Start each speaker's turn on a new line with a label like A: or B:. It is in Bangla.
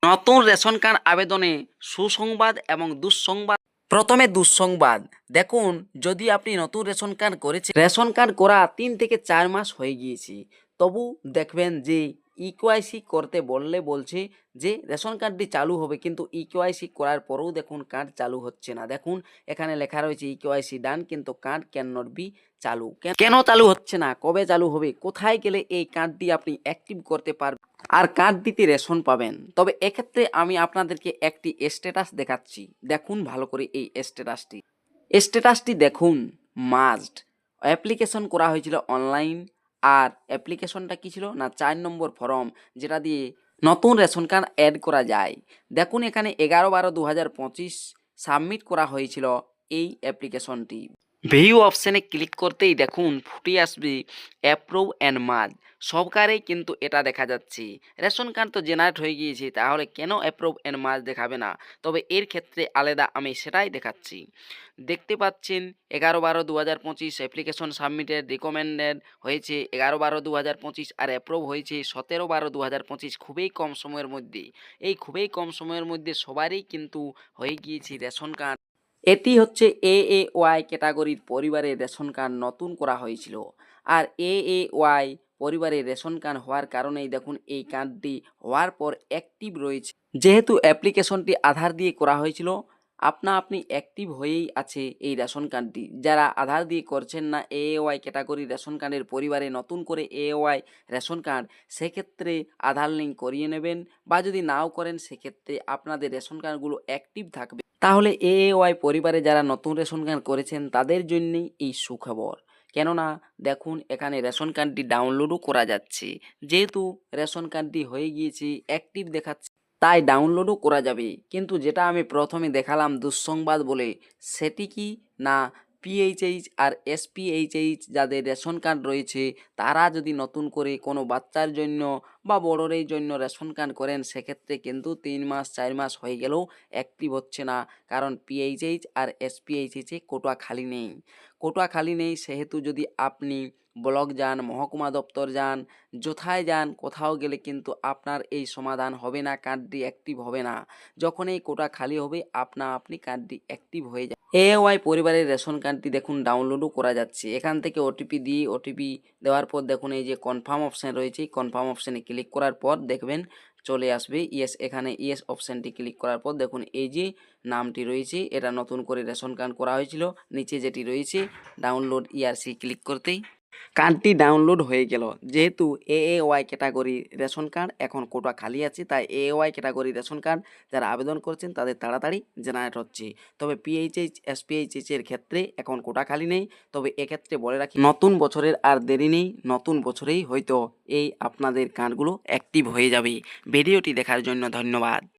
A: নতুন রেশন কার্ড আবেদনে সুসংবাদ এবং দুঃসংবাদ। প্রথমে দুঃসংবাদ দেখুন, যদি আপনি নতুন রেশন কার্ড করেছেন, রেশন কার্ড করা 3 থেকে 4 মাস হয়ে গিয়েছে, তবু দেখবেন যে ইকেওয়াইসি করতে বলছে যে রেশন কার্ডটি চালু হবে, কিন্তু ইকেওয়াইসি করার পরেও দেখুন কার্ড চালু হচ্ছে না। দেখুন এখানে লেখা রয়েছে ইকেওয়াইসি ডান, কিন্তু কার্ড ক্যান নট বি চালু। কেন চালু হচ্ছে না, কবে চালু হবে, কোথায় গেলে এই কার্ডটি আপনি অ্যাক্টিভ করতে পারবেন আর কার্ড দিতে রেশন পাবেন? তবে এক্ষেত্রে আমি আপনাদেরকে একটি স্ট্যাটাস দেখাচ্ছি, দেখুন ভালো করে এই স্ট্যাটাসটি দেখুন। মাস্ট অ্যাপ্লিকেশন করা হয়েছিল অনলাইন, আর অ্যাপ্লিকেশনটা কি ছিল না 4 নম্বর ফর্ম, যেটা দিয়ে নতুন রেশন কার্ড অ্যাড করা যায়। দেখুন এখানে 11/12/2025 সাবমিট করা হয়েছিল এই অ্যাপ্লিকেশনটি। ভিউ অপশানে ক্লিক করতেই দেখুন ফুটে আসবে অ্যাপ্রুভ অ্যান্ড মার্জ। সবকারেই কিন্তু এটা দেখা যাচ্ছে। রেশন কার্ড তো জেনারেট হয়ে গিয়েছে, তাহলে কেন অ্যাপ্রুভ অ্যান্ড মার্জ দেখাবে না? তবে এর ক্ষেত্রে আলাদা আমি সেটাই দেখাচ্ছি। দেখতে পাচ্ছেন 11/12/2025 অ্যাপ্লিকেশন সাবমিটেড রিকমেন্ডেড হয়েছে 11/12/2025, আর অ্যাপ্রুভ হয়েছে 17/12/2025। খুবই কম সময়ের মধ্যে, এই খুবই কম সময়ের মধ্যে সবারই কিন্তু হয়ে গিয়েছে রেশন কার্ড। এটি হচ্ছে এএওয়াই ক্যাটাগরির পরিবারের রেশন কার্ড নতুন করা হয়েছিল, আর এএওয়াই পরিবারের রেশন কার্ড হওয়ার কারণেই দেখুন এই কার্ডটি হওয়ার পর অ্যাক্টিভ রয়েছে। যেহেতু অ্যাপ্লিকেশনটি আধার দিয়ে করা হয়েছিল, আপনি অ্যাক্টিভ হয়েই আছে এই রেশন কার্ডটি। যারা আধার দিয়ে করছেন না এএওয়াই ক্যাটাগরি রেশন কার্ডের পরিবারে নতুন করে এএওয়াই রেশন কার্ড, সেক্ষেত্রে আধার লিঙ্ক করিয়ে নেবেন, বা যদি নাও করেন সেক্ষেত্রে আপনাদের রেশন কার্ডগুলো অ্যাক্টিভ থাকবে। তাহলে এএওয়াই পরিবারে যারা নতুন রেশন কার্ড করেছেন তাদের জন্যই এই সুখবর। কেননা দেখুন এখানে রেশন কার্ডটি ডাউনলোডও করা যাচ্ছে, যেহেতু রেশন কার্ডটি হয়ে গিয়েছে অ্যাক্টিভ দেখাচ্ছে, তাই ডাউনলোডও করা যাবে। কিন্তু যেটা আমি প্রথমে দেখালাম দুঃসংবাদ বলে, সেটি কি না পিএইচএইচ আর এসপিএইচএইচ যাদের রেশন কার্ড রয়েছে, তারা যদি নতুন করে কোনো বাচ্চার জন্য বা বড়োদের জন্য রেশন কার্ড করেন, সেক্ষেত্রে কিন্তু 3 মাস 4 মাস হয়ে গেলেও অ্যাক্টিভ হচ্ছে না, কারণ পিএইচএইচ আর এসপিএইচএইচে কোটা খালি নেই। কোটা খালি নেই, সেহেতু যদি আপনি ব্লক যান, মহকুমা দপ্তর যান, যথায় যান, কোথাও গেলে কিন্তু আপনার এই সমাধান হবে না, কার্ডটি অ্যাক্টিভ হবে না। যখন এই কোটা খালি হবে আপনি কার্ডটি অ্যাক্টিভ হয়ে যাবে। এওয়াই পরিবারের রেশন কার্ডটি দেখুন ডাউনলোডও করা যাচ্ছে। এখান থেকে ওটিপি দিয়ে, ওটিপি দেওয়ার পর দেখুন এই যে কনফার্ম অপশান রয়েছে, কনফার্ম অপশানে ক্লিক করার পর দেখবেন চলে আসবে ইয়েস। এখানে ইয়েস অপশানটি ক্লিক করার পর দেখুন এই যে নামটি রয়েছে, এটা নতুন করে রেশন কার্ড করা হয়েছিল, নিচে যেটি রয়েছে ডাউনলোড ইআরসি ক্লিক করতেই কার্ডটি ডাউনলোড হয়ে গেল। যেহেতু এএওয়াই ক্যাটাগরি রেশন কার্ড এখন কোটা খালি আছে, তাই এএওয়াই ক্যাটাগরি রেশন কার্ড যারা আবেদন করছেন তাদের তাড়াতাড়ি জেনারেট হচ্ছে। তবে পিএইচএইচ এসপিএইচএইচ এর ক্ষেত্রে এখন কোটা খালি নেই। তবে এক্ষেত্রে বলে রাখি, নতুন বছরের আর দেরি নেই, নতুন বছরেই হয়তো এই আপনাদের কার্ডগুলো অ্যাক্টিভ হয়ে যাবে। ভিডিওটি দেখার জন্য ধন্যবাদ।